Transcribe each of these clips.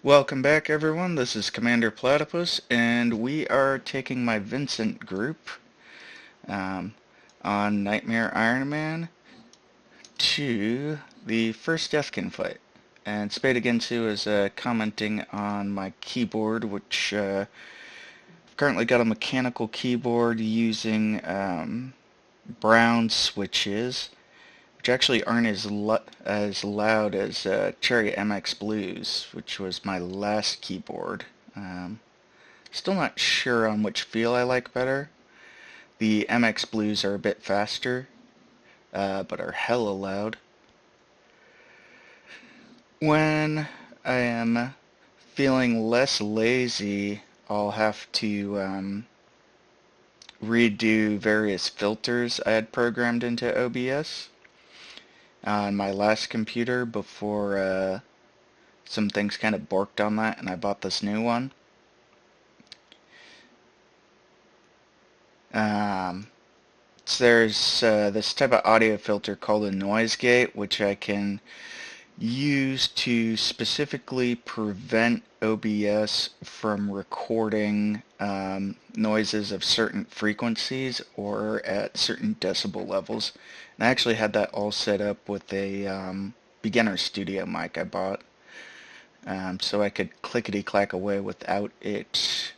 Welcome back, everyone. This is Commander Platypus, and we are taking my Vincent group um, on Nightmare Iron Man to the first DEATHKIN fight. And Spade again too is commenting on my keyboard, which I've currently got a mechanical keyboard using brown switches, which actually aren't as loud as Cherry MX Blues, which was my last keyboard. Still not sure on which feel I like better. The MX Blues are a bit faster, but are hella loud. When I am feeling less lazy, I'll have to redo various filters I had programmed into OBS on my last computer before some things kind of borked on that and I bought this new one. So there's this type of audio filter called a noise gate, which I can use to specifically prevent OBS from recording noises of certain frequencies or at certain decibel levels. And I actually had that all set up with a beginner studio mic I bought, so I could clickety-clack away without it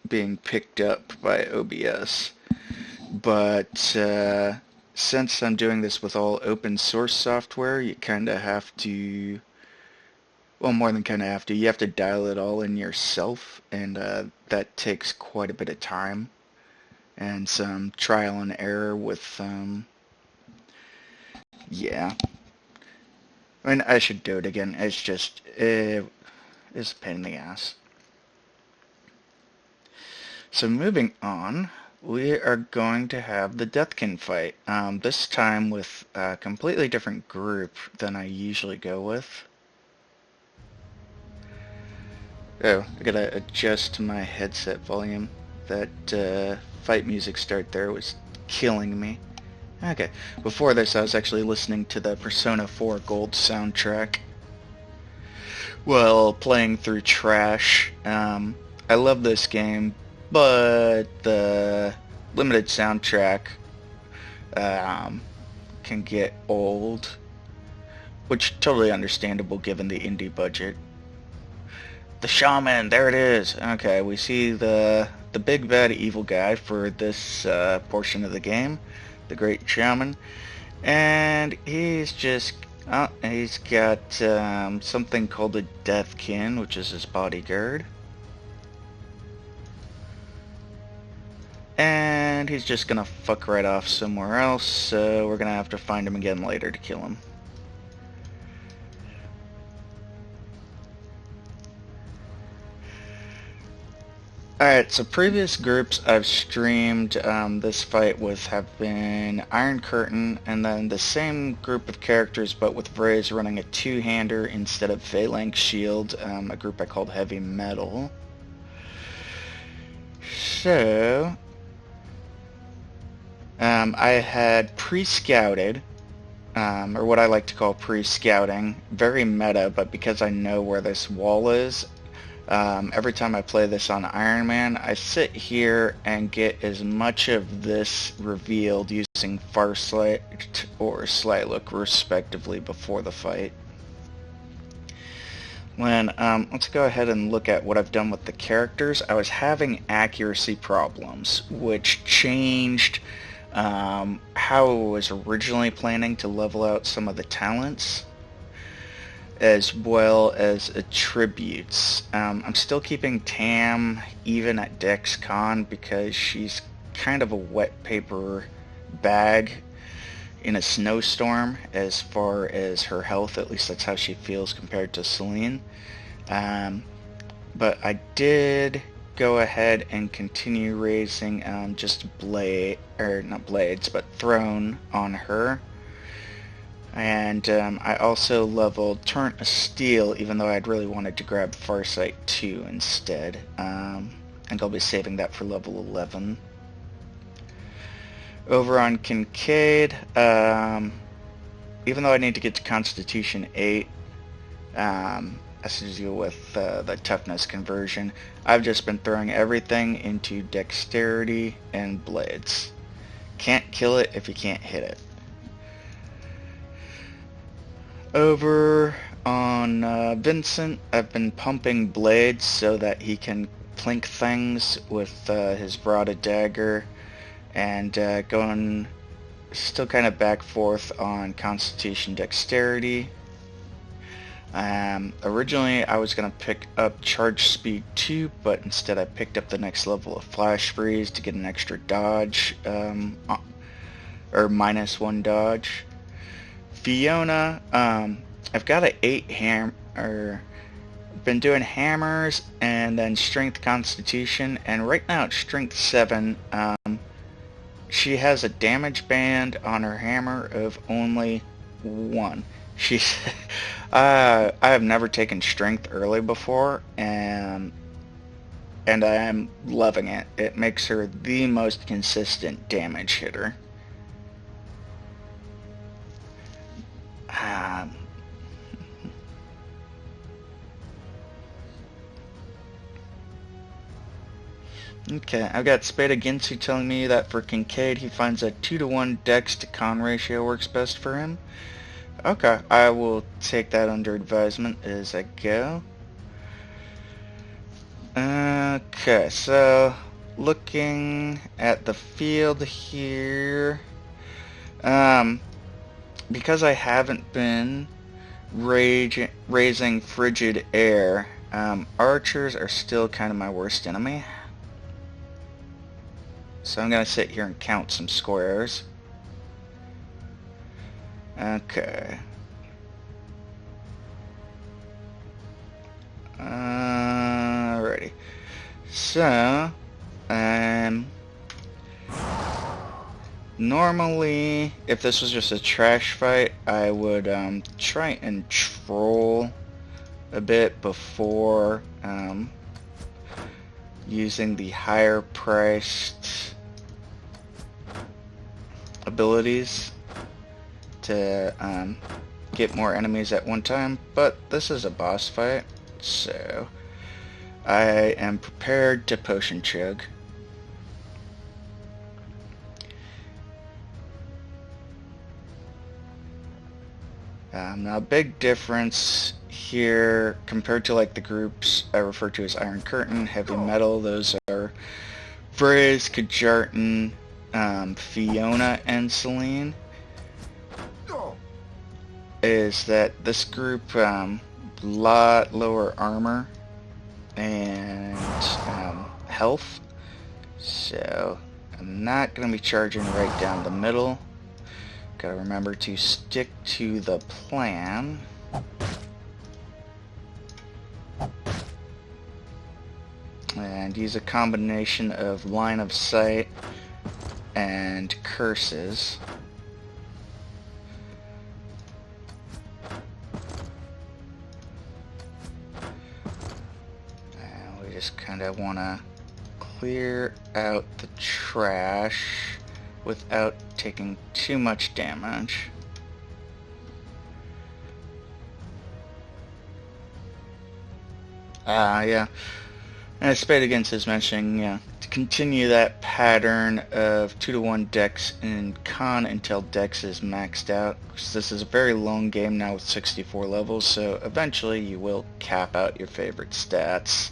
being picked up by OBS. But since I'm doing this with all open source software, you kind of have to, well, more than kind of have to, you have to dial it all in yourself, and that takes quite a bit of time and some trial and error with, yeah. I mean, I should do it again. It's just, it's a pain in the ass. So moving on, we are going to have the DEATHKIN fight, this time with a completely different group than I usually go with. Oh, I gotta adjust my headset volume. That fight music start there was killing me. Okay, before this I was actually listening to the Persona 4 Gold soundtrack while playing through trash. I love this game, but the limited soundtrack can get old, which totally understandable given the indie budget. The shaman, there it is. Okay, we see the big bad evil guy for this portion of the game, the great shaman, and he's just he's got something called a DEATHKIN, which is his bodyguard. And he's just gonna fuck right off somewhere else, so we're gonna have to find him again later to kill him. Alright, so previous groups I've streamed this fight with have been Iron Curtain, and then the same group of characters but with Vraze running a two-hander instead of Phalanx Shield, a group I called Heavy Metal. So I had pre-scouted, or what I like to call pre-scouting, very meta, but because I know where this wall is, every time I play this on Iron Man, I sit here and get as much of this revealed using Farsight or Slylook respectively before the fight. Let's go ahead and look at what I've done with the characters. I was having accuracy problems, which changed how I was originally planning to level out some of the talents, as well as attributes. I'm still keeping Tam even at Dex Con because she's kind of a wet paper bag in a snowstorm as far as her health. At least that's how she feels compared to Celine. But I did go ahead and continue raising just not blades, but throne on her. And I also leveled Torrent of Steel, even though I'd really wanted to grab Farsight 2 instead. And I'll be saving that for level 11. Over on Kincaid, even though I need to get to Constitution 8, has to do with the toughness conversion. I've just been throwing everything into dexterity and blades. Can't kill it if you can't hit it. Over on Vincent, I've been pumping blades so that he can plink things with his rotted dagger, and going still kind of back forth on Constitution Dexterity. Originally I was going to pick up Charge Speed 2, but instead I picked up the next level of Flash Freeze to get an extra dodge, or -1 dodge. Fiona, I've got an 8 hammer, been doing hammers and then Strength Constitution, and right now it's Strength 7. She has a damage band on her hammer of only 1. She's I have never taken strength early before, and I am loving it. It makes her the most consistent damage hitter. Okay, I've got Spada Ginsu telling me that for Kincaid he finds a 2-to-1 dex to con ratio works best for him. Okay, I will take that under advisement as I go. Okay, so looking at the field here, because I haven't been raising frigid air, archers are still kind of my worst enemy. So I'm going to sit here and count some squares. Okay. Alrighty. So, normally, if this was just a trash fight, I would try and troll a bit before using the higher priced abilities to get more enemies at one time, but this is a boss fight, so I am prepared to potion chug. Now a big difference here compared to like the groups I refer to as Iron Curtain, Heavy Metal, those are Vriz, Kajartan, Fiona, and Celine, is that this group lot lower armor and health, so I'm not going to be charging right down the middle. Gotta remember to stick to the plan. And use a combination of line of sight and curses. And we just kind of want to clear out the trash without taking too much damage. Yeah. And Spade Against is mentioning, to continue that pattern of 2-to-1 dex and con until dex is maxed out. This is a very long game now with 64 levels, so eventually you will cap out your favorite stats.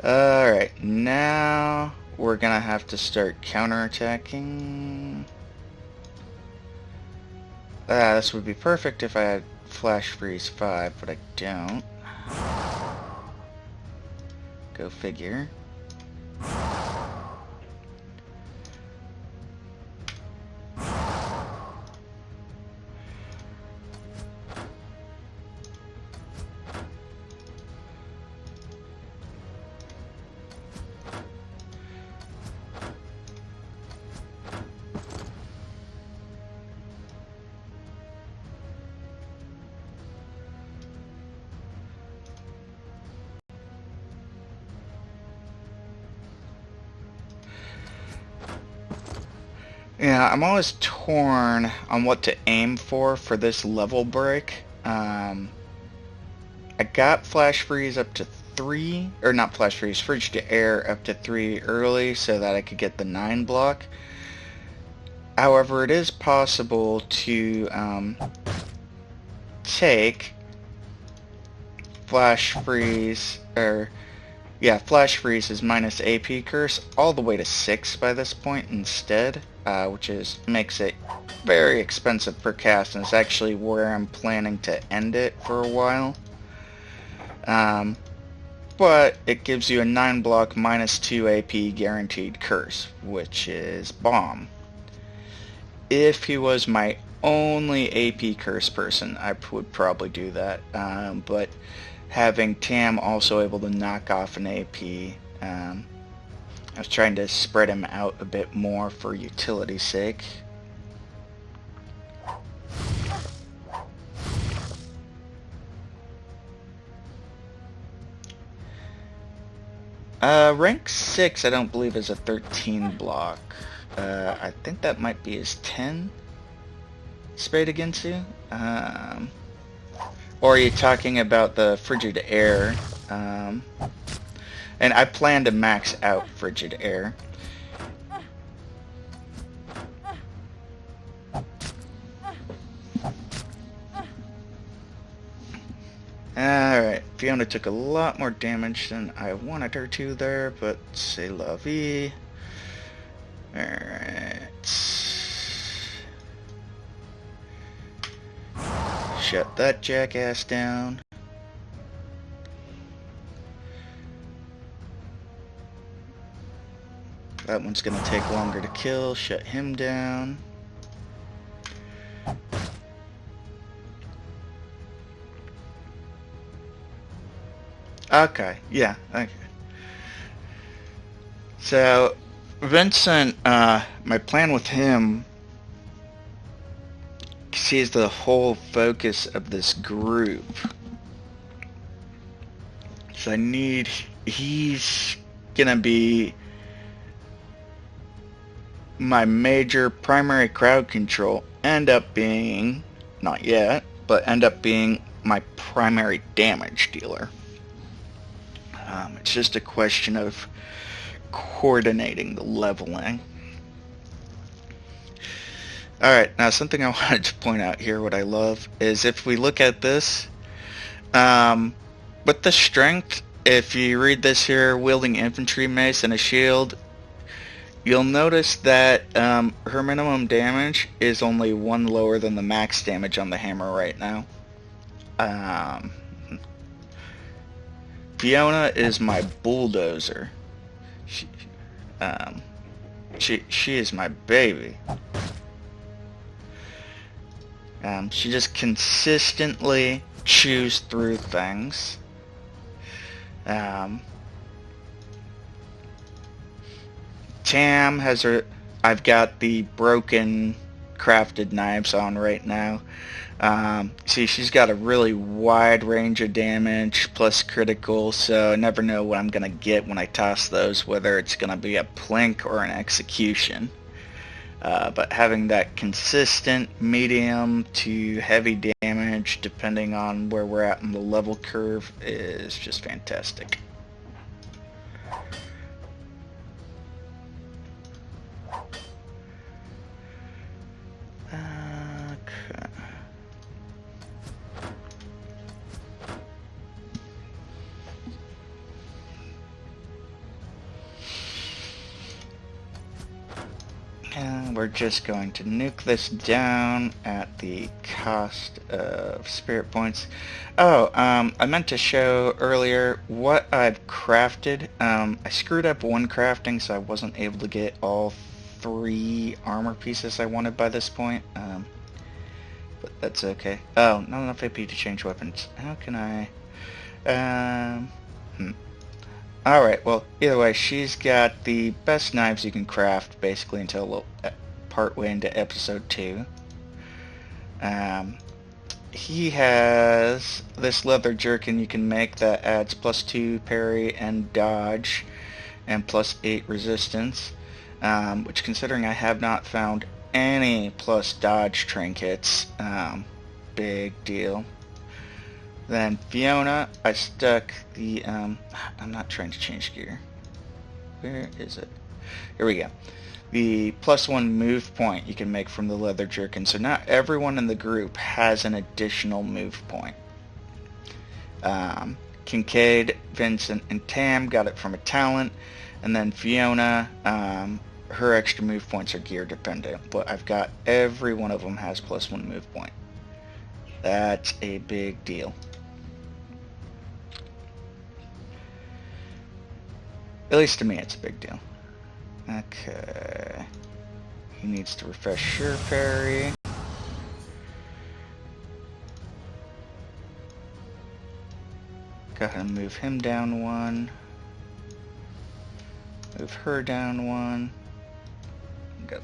Alright, now we're gonna have to start counterattacking. This would be perfect if I had Flash Freeze 5, but I don't. Go figure. Yeah, I'm always torn on what to aim for this level break. I got flash freeze up to 3, or not flash freeze, frigid air up to 3 early so that I could get the 9 block. However, it is possible to take flash freeze, or yeah, flash freeze is minus AP curse all the way to 6 by this point instead, which makes it very expensive per cast, and it's actually where I'm planning to end it for a while. But it gives you a 9 block minus 2 AP guaranteed curse, which is bomb. If he was my only AP curse person, I would probably do that. But having Tam also able to knock off an AP, I was trying to spread him out a bit more for utility's sake. Rank 6 I don't believe is a 13 block. I think that might be his 10 Spade Agensu. Or are you talking about the frigid air? And I plan to max out frigid air. Alright, Fiona took a lot more damage than I wanted her to there, but c'est la vie. Alright. Shut that jackass down. That one's gonna take longer to kill. Shut him down. Okay, yeah, okay. So, Vincent, my plan with him, he's the whole focus of this group. So he's gonna be my major primary crowd control, end up being, not yet, but end up being my primary damage dealer. It's just a question of coordinating the leveling. Alright, now something I wanted to point out here, what I love, is if we look at this, with the strength, if you read this here, wielding infantry mace and a shield, you'll notice that her minimum damage is only 1 lower than the max damage on the hammer right now. Fiona is my bulldozer. She is my baby. She just consistently chews through things. Tam has her. I've got the broken crafted knives on right now. See, she's got a really wide range of damage plus critical, so I never know what I'm gonna get when I toss those, whether it's gonna be a plink or an execution. But having that consistent medium to heavy damage, depending on where we're at in the level curve, is just fantastic. And we're just going to nuke this down at the cost of spirit points. Oh, I meant to show earlier what I've crafted. I screwed up one crafting, so I wasn't able to get all 3 armor pieces I wanted by this point. But that's okay. Oh, not enough AP to change weapons. How can I... Alright, well, either way, she's got the best knives you can craft, basically, until part way into episode 2. He has this leather jerkin you can make that adds +2 parry and dodge, and +8 resistance, which, considering I have not found any plus dodge trinkets, big deal. Then Fiona, I stuck the, I'm not trying to change gear. Where is it? Here we go. The +1 move point you can make from the leather jerkin. So now everyone in the group has an additional move point. Kincaid, Vincent, and Tam got it from a talent. And then Fiona, her extra move points are gear dependent. But I've got every one of them has +1 move point. That's a big deal. At least to me, it's a big deal. Okay. He needs to refresh Sure Parry. Go ahead and move him down 1. Move her down 1. Go.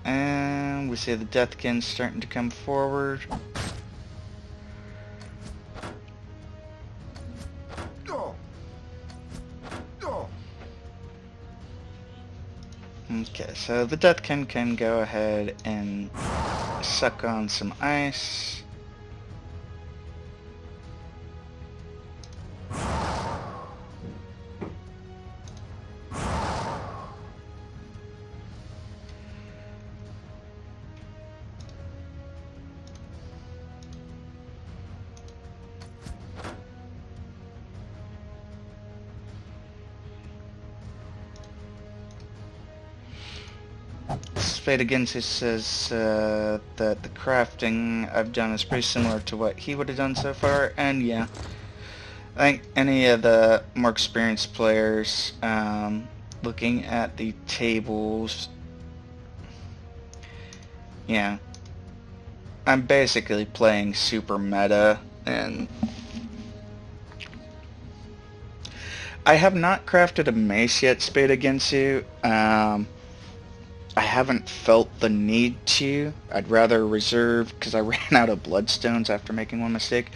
And we see the DEATHKIN starting to come forward. Okay, so the DEATHKIN can go ahead and suck on some ice. Fade Against It says that the crafting I've done is pretty similar to what he would have done so far, and yeah, I think any of the more experienced players looking at the tables, yeah, I'm basically playing super meta, and I have not crafted a mace yet, Spade Against You. I haven't felt the need to. I'd rather reserve, because I ran out of bloodstones after making one mistake.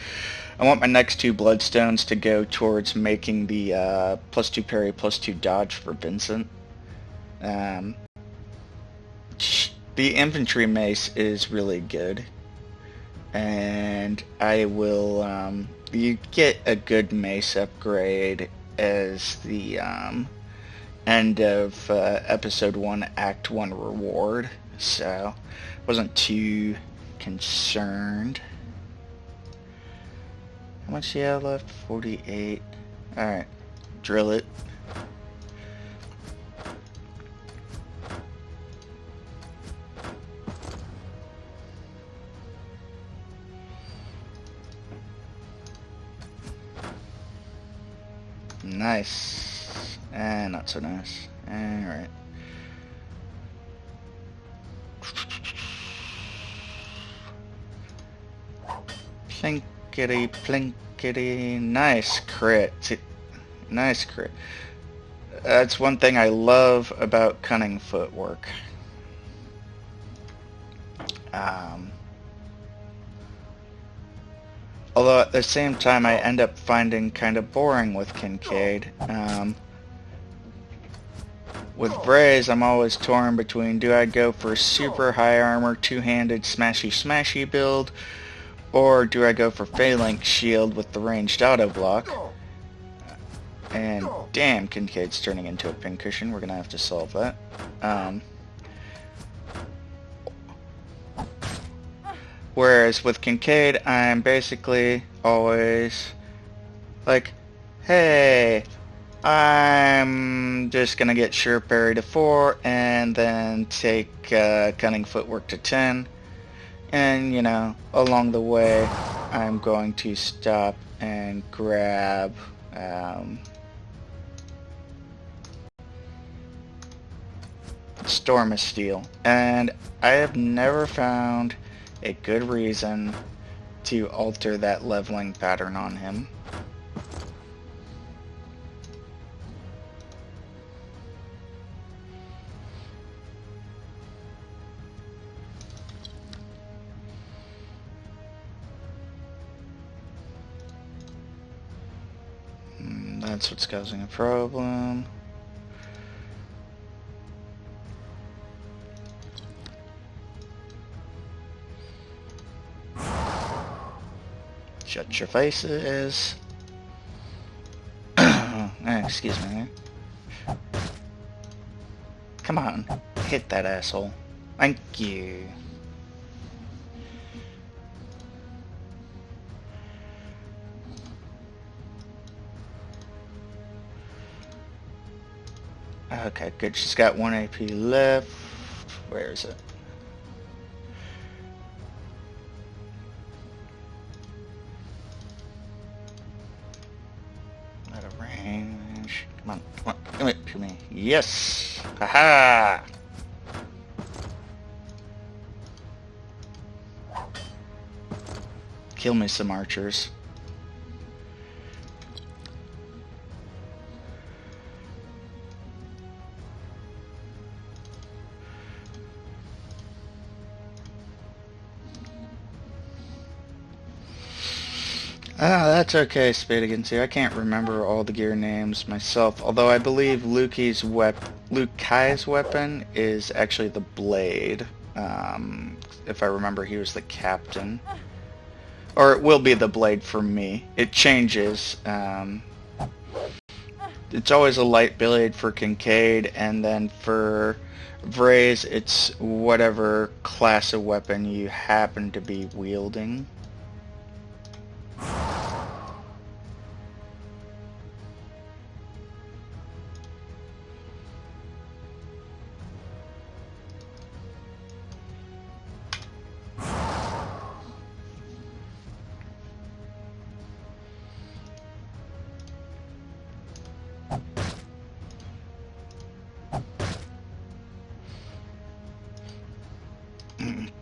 I want my next 2 bloodstones to go towards making the +2 parry, +2 dodge for Vincent. The infantry mace is really good. And I will, you get a good mace upgrade as the end of episode 1 act 1 reward, so wasn't too concerned. How much do you have left? 48. Alright, drill it. Nice. And not so nice. Alright. Plinkety plinkety. Nice crit. Nice crit. That's one thing I love about cunning footwork. Although at the same time I end up finding kind of boring with Kincaid. With Braze, I'm always torn between, do I go for super high armor, two-handed smashy build, or do I go for Phalanx shield with the ranged auto block? And damn, Kincaid's turning into a pincushion. We're gonna have to solve that. Whereas with Kincaid, I'm basically always like, hey, I'm just gonna get Sure Parry to 4 and then take Cunning Footwork to 10, and you know, along the way I'm going to stop and grab Storm of Steel, and I have never found a good reason to alter that leveling pattern on him. That's what's causing a problem. Shut your faces. Excuse me. Come on, hit that asshole. Thank you. Okay, good. She's got 1 AP left. Where is it? Out of range. Come on, come on, come here to me. Yes! Haha! Kill me some archers. Ah, that's okay, Spadigan 2. I can't remember all the gear names myself, although I believe Liu Kai's weapon is actually the blade. If I remember, he was the captain. Or it will be the blade for me. It changes. It's always a light blade for Kincaid, and then for Vraze, it's whatever class of weapon you happen to be wielding.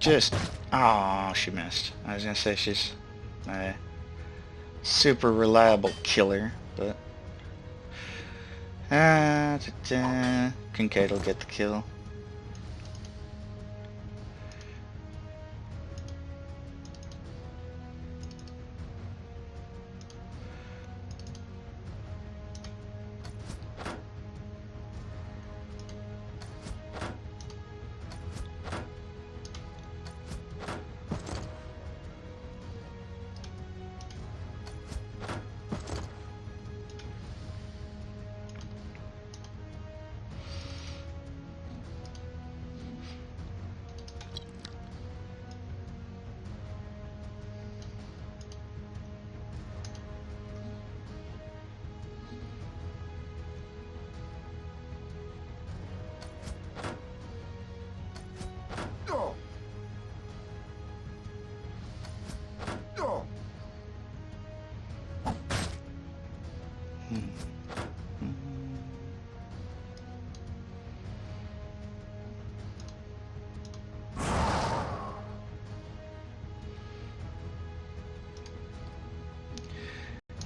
Just, oh, she missed. I was gonna say she's a super reliable killer, but Kincaid will get the kill.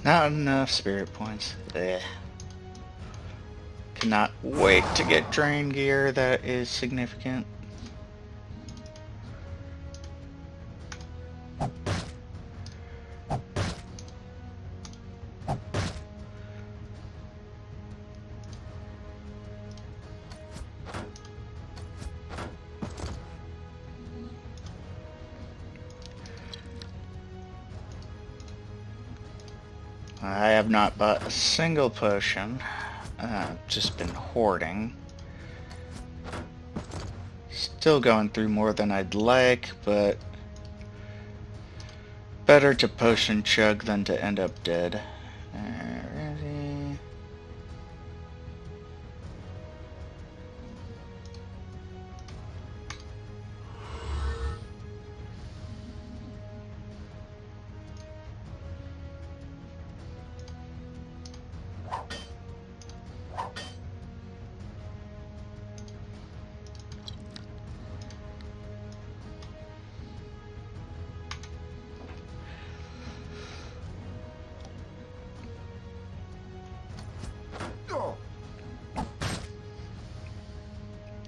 Not enough spirit points. Ugh. Cannot wait to get drain gear that is significant. I have not bought a single potion. I've just been hoarding. Still going through more than I'd like, but better to potion chug than to end up dead. Alrighty.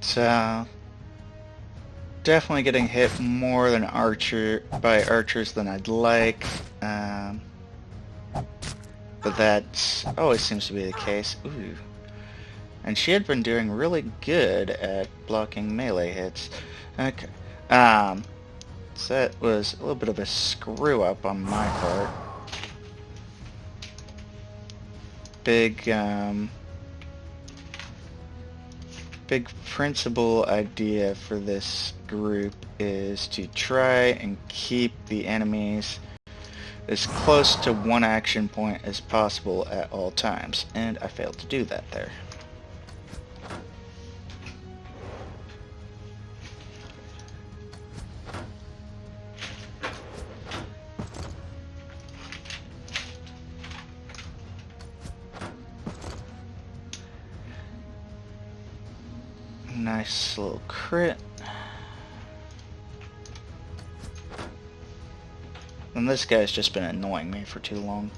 So, definitely getting hit more than by archers than I'd like. But that always seems to be the case. Ooh. And she had been doing really good at blocking melee hits. Okay. So that was a little bit of a screw up on my part. Big principal idea for this group is to try and keep the enemies as close to one action point as possible at all times, and I failed to do that there. Nice little crit. And this guy's just been annoying me for too long.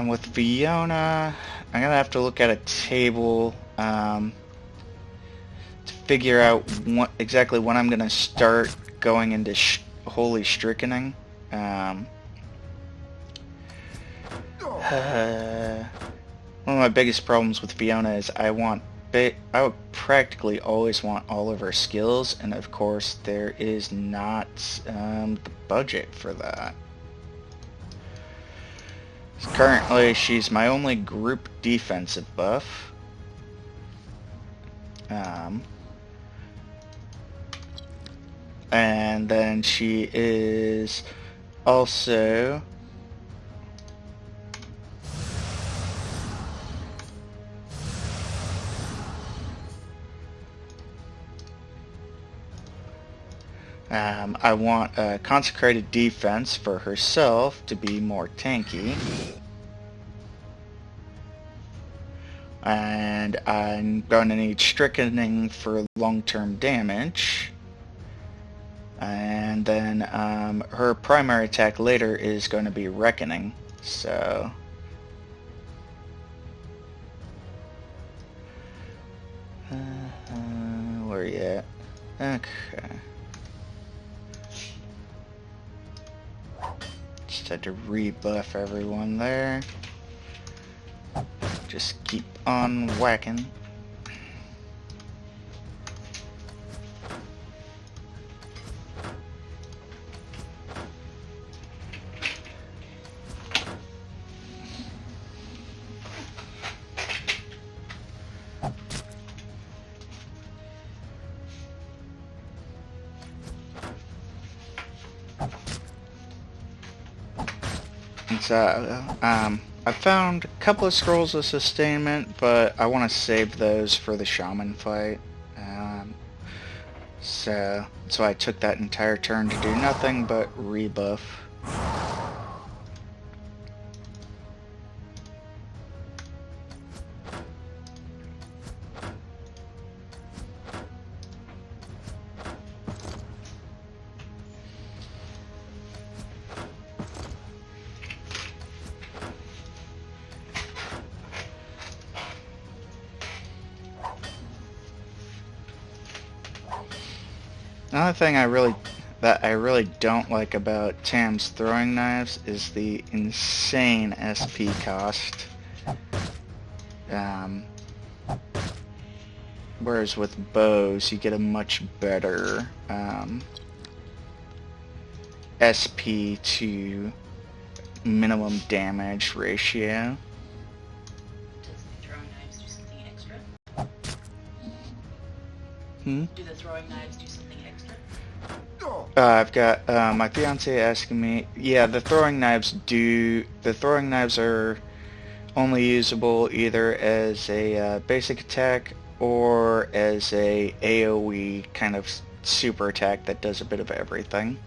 With Fiona, I'm gonna have to look at a table to figure out exactly when I'm gonna start going into Holy Strickening. One of my biggest problems with Fiona is I would practically always want all of her skills, and of course there is not the budget for that. Currently, she's my only group defensive buff. And then she is also I want a consecrated defense for herself to be more tanky. And I'm going to need strickening for long-term damage. And then her primary attack later is going to be Reckoning. So where are you at? Okay. Just had to rebuff everyone there. Just keep on whacking. So, I found a couple of scrolls of sustainment, but I want to save those for the shaman fight. So I took that entire turn to do nothing but rebuff. Another thing I really don't like about Tam's throwing knives is the insane SP cost. Whereas with bows, you get a much better SP to minimum damage ratio. Does the throwing knives do something extra? Do the throwing knives do something extra? I've got my fiance asking me. Yeah, the throwing knives are only usable either as a basic attack or as a AoE kind of super attack that does a bit of everything.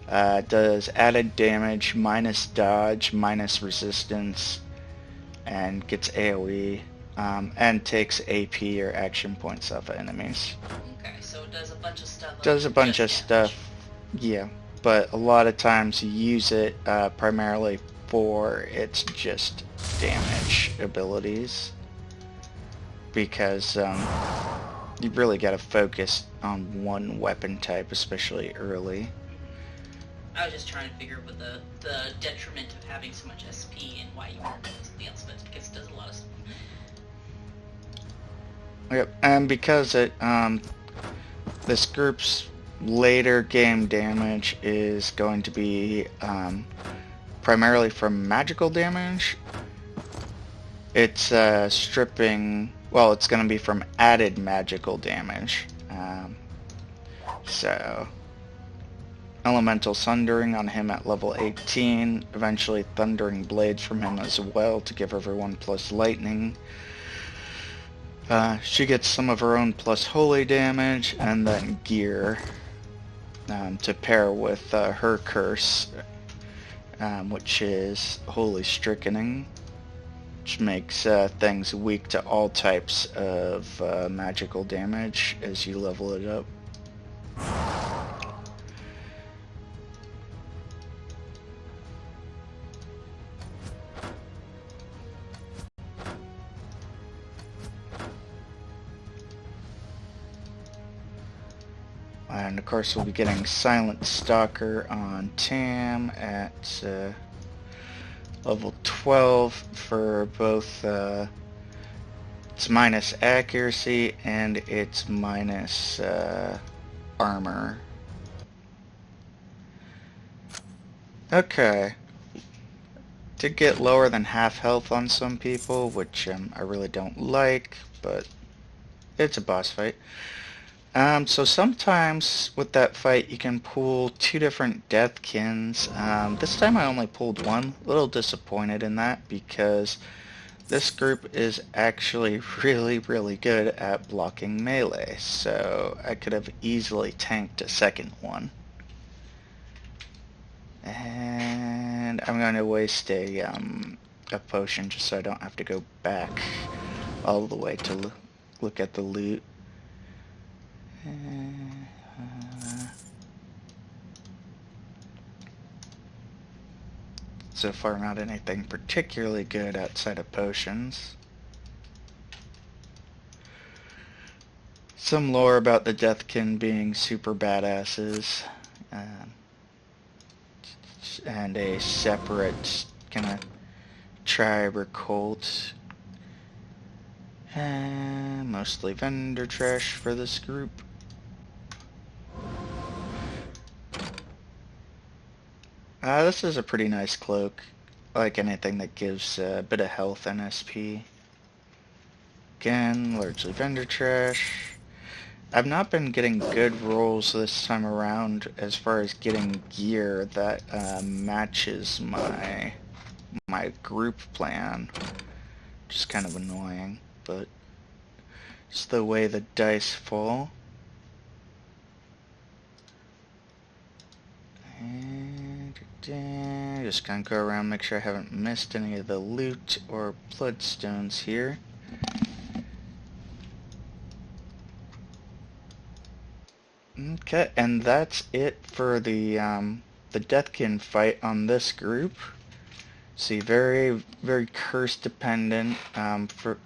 Does added damage, minus dodge, minus resistance, and gets AoE, and takes AP or action points off of enemies. Okay, so it does a bunch of stuff. Does a bunch of stuff, yeah. but a lot of times you use it primarily for its just damage abilities, because you really got to focus on one weapon type, especially early. I was just trying to figure what the detriment of having so much SP and why you weren't doing something else, but because it does a lot of stuff. Yep, and because this group's later game damage is going to be primarily from magical damage, it's stripping. Well, it's going to be from added magical damage. So, Elemental Sundering on him at level 18, eventually Thundering Blades from him as well to give everyone plus lightning. She gets some of her own plus holy damage, and then gear to pair with her curse, which is Holy Strikening, which makes things weak to all types of magical damage as you level it up. And of course we'll be getting Silent Stalker on Tam at level 12 for both its minus accuracy and its minus armor. Okay. Did get lower than half health on some people, which I really don't like, but it's a boss fight. So sometimes with that fight you can pull two different Deathkins. This time I only pulled one. A little disappointed in that because this group is actually really, really good at blocking melee, so I could have easily tanked a second one. And I'm going to waste a potion just so I don't have to go back all the way to look at the loot. So far not anything particularly good outside of potions. Some lore about the Deathkin being super badasses, and a separate kind of tribe or cult. Mostly vendor trash for this group. This is a pretty nice cloak. I like anything that gives a bit of health and SP. Again, largely vendor trash. I've not been getting good rolls this time around as far as getting gear that matches my group plan. Just kind of annoying, but it's the way the dice fall. And just gonna go around, make sure I haven't missed any of the loot or bloodstones here. Okay, and that's it for the Deathkin fight on this group. See, very, very curse dependent for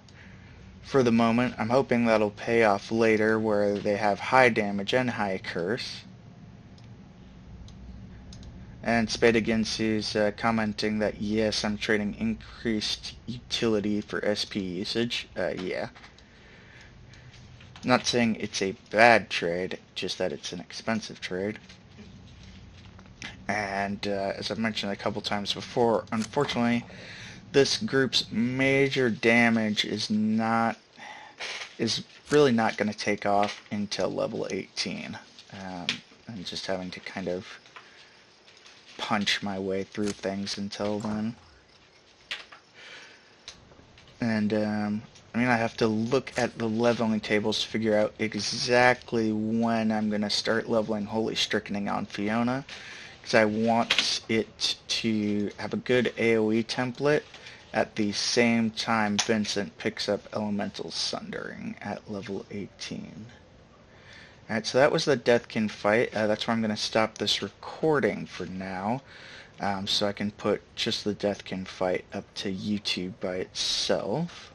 the moment. I'm hoping that'll pay off later where they have high damage and high curse. And Spadeginsu's commenting that yes, I'm trading increased utility for SP usage. Yeah. Not saying it's a bad trade, just that it's an expensive trade. And as I've mentioned a couple times before, unfortunately, this group's major damage is really not going to take off until level 18. I'm just having to kind of punch my way through things until then. And I mean, I have to look at the leveling tables to figure out exactly when I'm going to start leveling Holy Strikening on Fiona, because I want it to have a good AoE template at the same time Vincent picks up Elemental Sundering at level 18. Alright, so that was the DEATHKIN fight. That's where I'm going to stop this recording for now. So I can put just the DEATHKIN fight up to YouTube by itself.